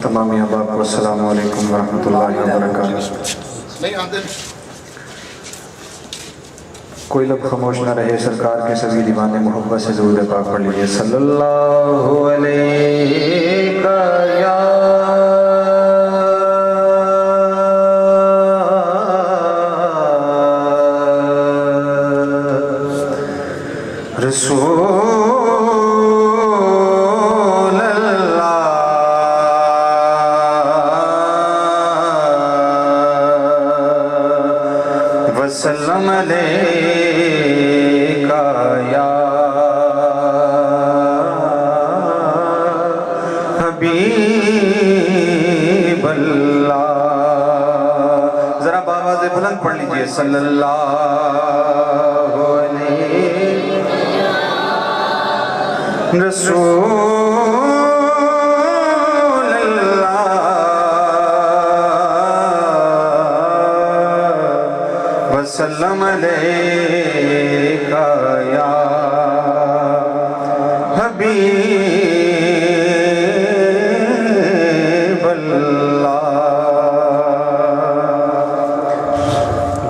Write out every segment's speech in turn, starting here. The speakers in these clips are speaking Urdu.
تمام احباب کو السلام علیکم ورحمۃ اللہ وبرکاتہ۔ کوئی لب خاموش نہ رہے، سرکار کے سبھی دیوان محبت سے درود پاک پڑھ لیجئے۔ صلی اللہ علیہ یا رسول وسلم علیکہ یا حبیب اللہ۔ ذرا بآواز بلند پڑھ لیجئے، صلی اللہ علیہ رسول اللہ وسلم علیکہ یا حبیب اللہ۔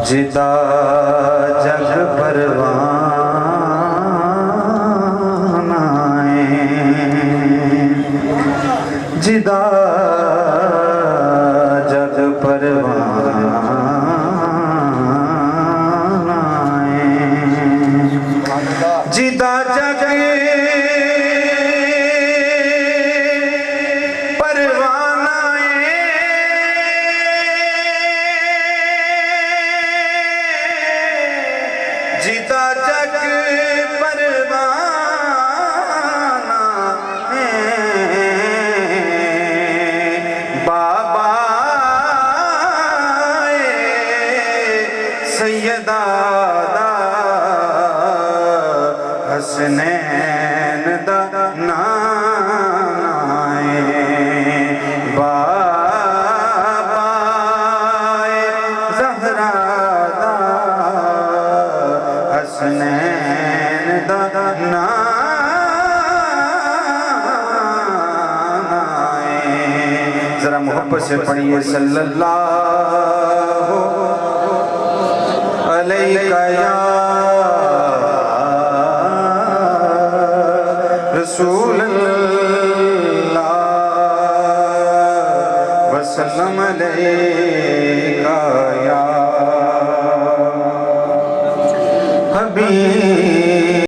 جدا جگ پروان آئے، جدا جگ پروان آئے، جدا جگ پروان آئے، جدا جگ پروان آئے، بابا سیدہ حسنین دا نام آئے، بابا زہرا دا حسنین دا نام آئے۔ ذرا محبت سے پڑھیے، صلی اللہ علیکہ یا رسول اللہ وسلم علیکہ یا حبیب